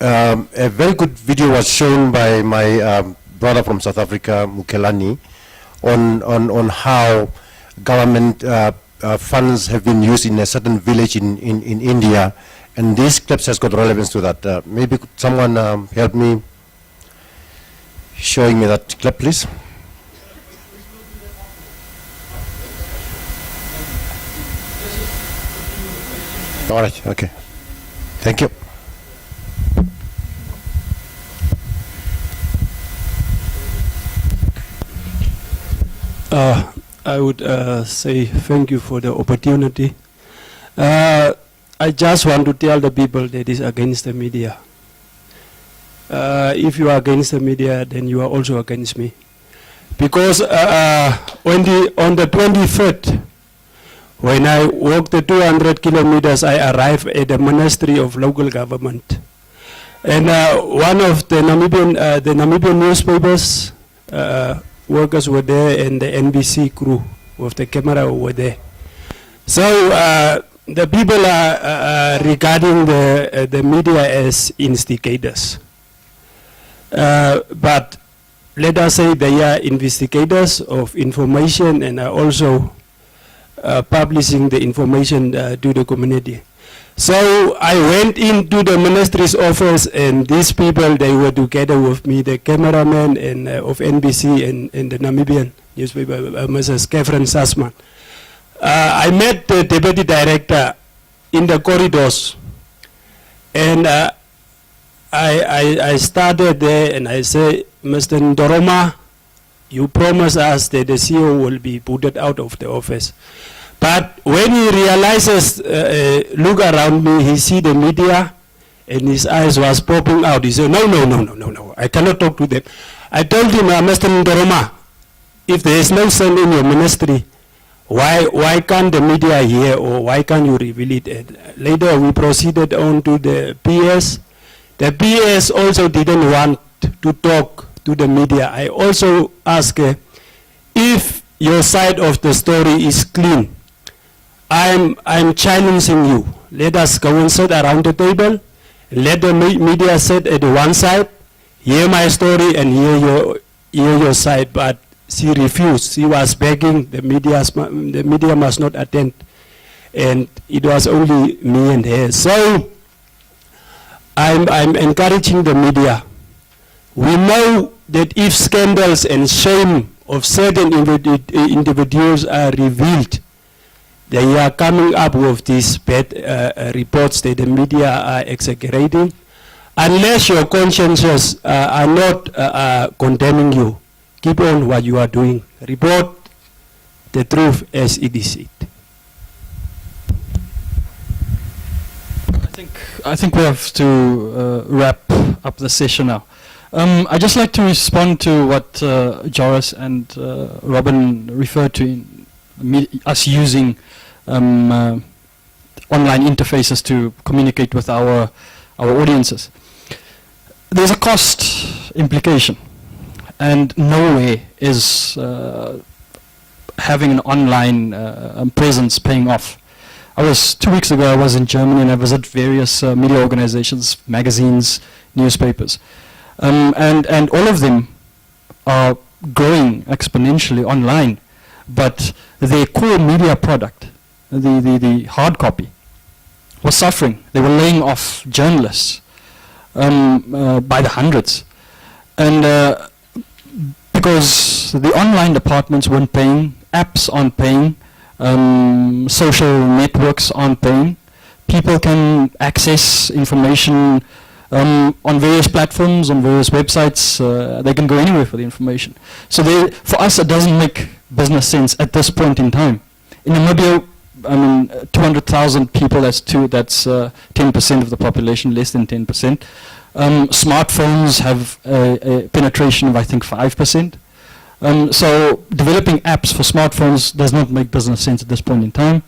a very good video was shown by my brother from South Africa, Mukelani, on how government funds have been used in a certain village in India, and these clips has got relevance to that. Maybe could someone help me showing me that clip, please? All right, okay. Thank you. I would say thank you for the opportunity. I just want to tell the people that is against the media. If you are against the media, then you are also against me. Because on the 23rd, when I walked the 200 kilometers, I arrived at the Ministry of Local Government. And one of the Namibian newspapers, workers were there, and the NBC crew with the camera were there. So the people are regarding the media as instigators. But let us say they are investigators of information and are also publishing the information to the community. So I went into the ministry's office, and these people, they were together with me, the cameraman and of NBC and the Namibian newspaper, Mrs. Kefren Sassman. I met the deputy director in the corridors, and I started there, and I said, Mr. Ndoroma, you promised us that the CEO will be booted out of the office. But when he realizes, look around me, he see the media, and his eyes was popping out. He said, no, I cannot talk to them. I told him, Mr. Ndoroma, if there is no sense in your ministry, why can't the media hear, or why can't you reveal it? And later we proceeded on to the PS. The PS also didn't want to talk to the media. I also asked, if your side of the story is clean, I'm challenging you. Let us go and sit around the table. Let the media sit at one side, hear my story and hear your side. But she refused. She was begging the media must not attend, and it was only me and her. So I'm encouraging the media. We know that if scandals and shame of certain individuals are revealed, they are coming up with these bad reports that the media are exaggerating. Unless your consciences are not condemning you, keep on what you are doing. Report the truth as it is. I think we have to wrap up the session now. I'd just like to respond to what Joris and Robin referred to in us using online interfaces to communicate with our audiences. There's a cost implication, and nowhere is having an online presence paying off. 2 weeks ago I was in Germany, and I visited various media organizations, magazines, newspapers, and all of them are growing exponentially online, but their core media product, the hard copy, was suffering. They were laying off journalists by the hundreds, and because the online departments weren't paying, apps aren't paying, social networks aren't paying. People can access information on various platforms, on various websites. They can go anywhere for the information. So for us, it doesn't make business sense at this point in time. In Namibia, 200,000 people, that's 10% of the population, less than 10%. Smartphones have a penetration of, I think, 5%. So developing apps for smartphones does not make business sense at this point in time.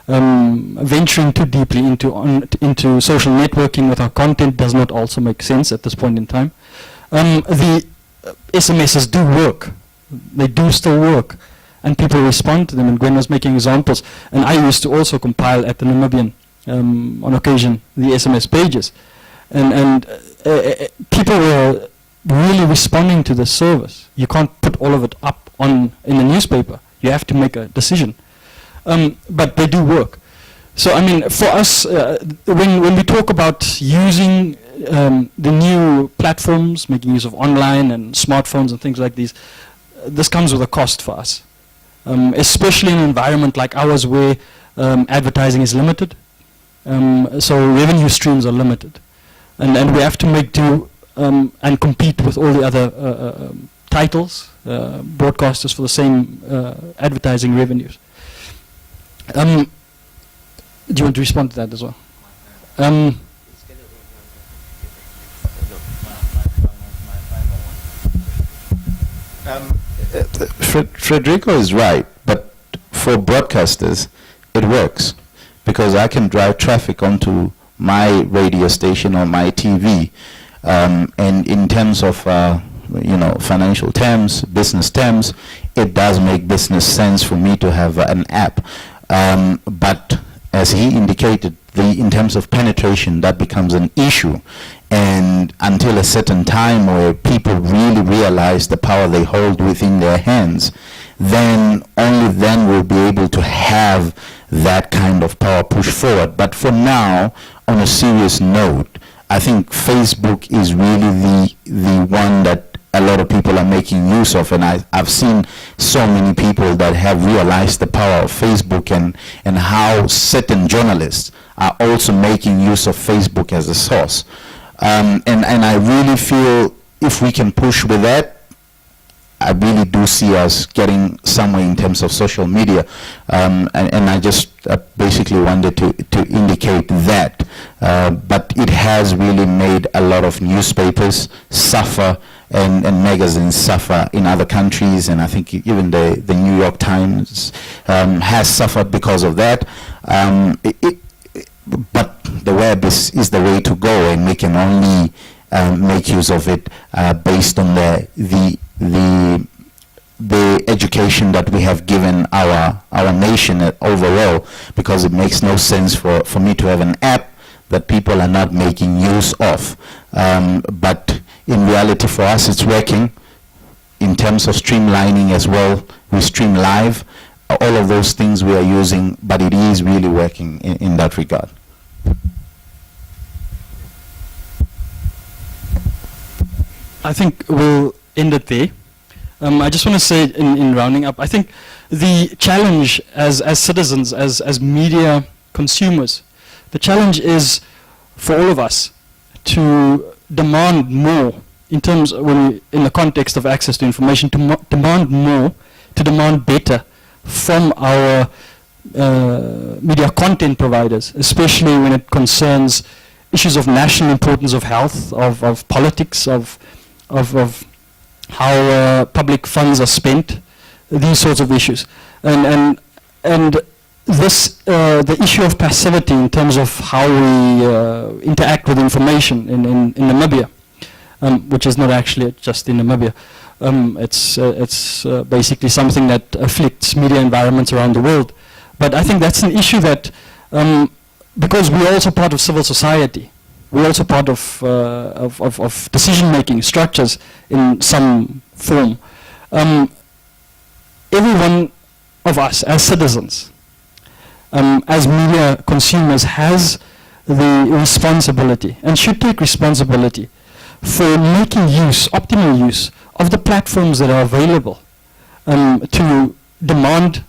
Venturing too deeply into social networking with our content does not also make sense at this point in time. The SMSs do work. They do still work. And people respond to them, and Gwen was making examples. And I used to also compile at the Namibian, on occasion, the SMS pages. And people were really responding to the service. You can't put all of it up in the newspaper. You have to make a decision. But they do work. So I mean, for us, when we talk about using the new platforms, making use of online and smartphones and things like these, this comes with a cost for us, especially in an environment like ours where advertising is limited, so revenue streams are limited, and we have to make do and compete with all the other titles, broadcasters for the same advertising revenues. Do you want to respond to that as well? Frederico is right, but for broadcasters, it works because I can drive traffic onto my radio station or my TV, and in terms of financial terms, business terms, it does make business sense for me to have an app. But as he indicated, in terms of penetration, that becomes an issue. And until a certain time where people really realize the power they hold within their hands, then only then we'll be able to have that kind of power push forward. But for now, on a serious note, I think Facebook is really the one that a lot of people are making use of, and I've seen so many people that have realized the power of Facebook and how certain journalists are also making use of Facebook as a source. And I really feel if we can push with that, I really do see us getting somewhere in terms of social media. And I just basically wanted to indicate that. But it has really made a lot of newspapers suffer and magazines suffer in other countries, and I think even the New York Times has suffered because of that. But the web is the way to go, and we can only make use of it based on the education that we have given our nation overall, because it makes no sense for me to have an app that people are not making use of. But in reality for us it's working. In terms of streamlining as well, we stream live, all of those things we are using, but it is really working in that regard. I think we'll end it there. I just want to say in rounding up, I think the challenge as citizens, as media consumers, the challenge is for all of us to demand more in terms in the context of access to information, to demand more, to demand better from our media content providers, especially when it concerns issues of national importance, of health, of politics, of how public funds are spent, these sorts of issues. And this, the issue of passivity in terms of how we interact with information in Namibia, which is not actually just in Namibia. It's basically something that afflicts media environments around the world. But I think that's an issue that, because we're also part of civil society, we're also part of decision-making structures in some form. Every one of us as citizens, as media consumers, has the responsibility and should take responsibility for making use, optimal use, of the platforms that are available to demand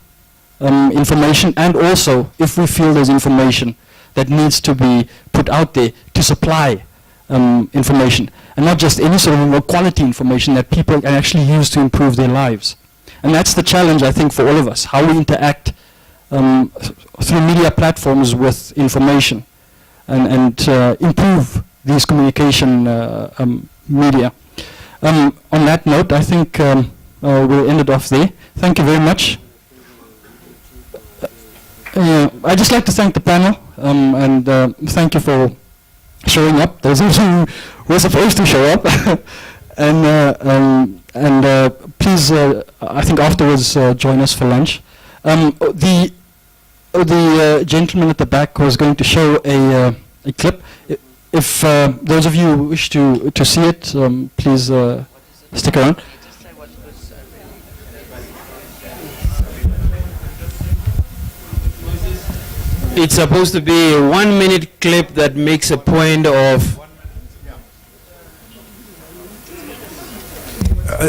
information, and also, if we feel there's information that needs to be put out there, to supply information, and not just any sort of quality information that people can actually use to improve their lives. And that's the challenge, I think, for all of us, how we interact through media platforms with information and improve these communication media. On that note, I think we'll end it off there. Thank you very much. I'd just like to thank the panel, and thank you for showing up. Those who were supposed to show up. And please, I think afterwards, join us for lunch. The gentleman at the back was going to show a clip. if those of you who wish to see it, please stick around. It's supposed to be a 1-minute clip that makes a point of.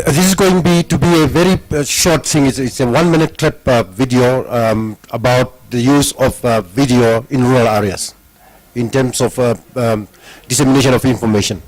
This is going to be a very short thing. It's a 1-minute clip video about the use of video in rural areas in terms of dissemination of information.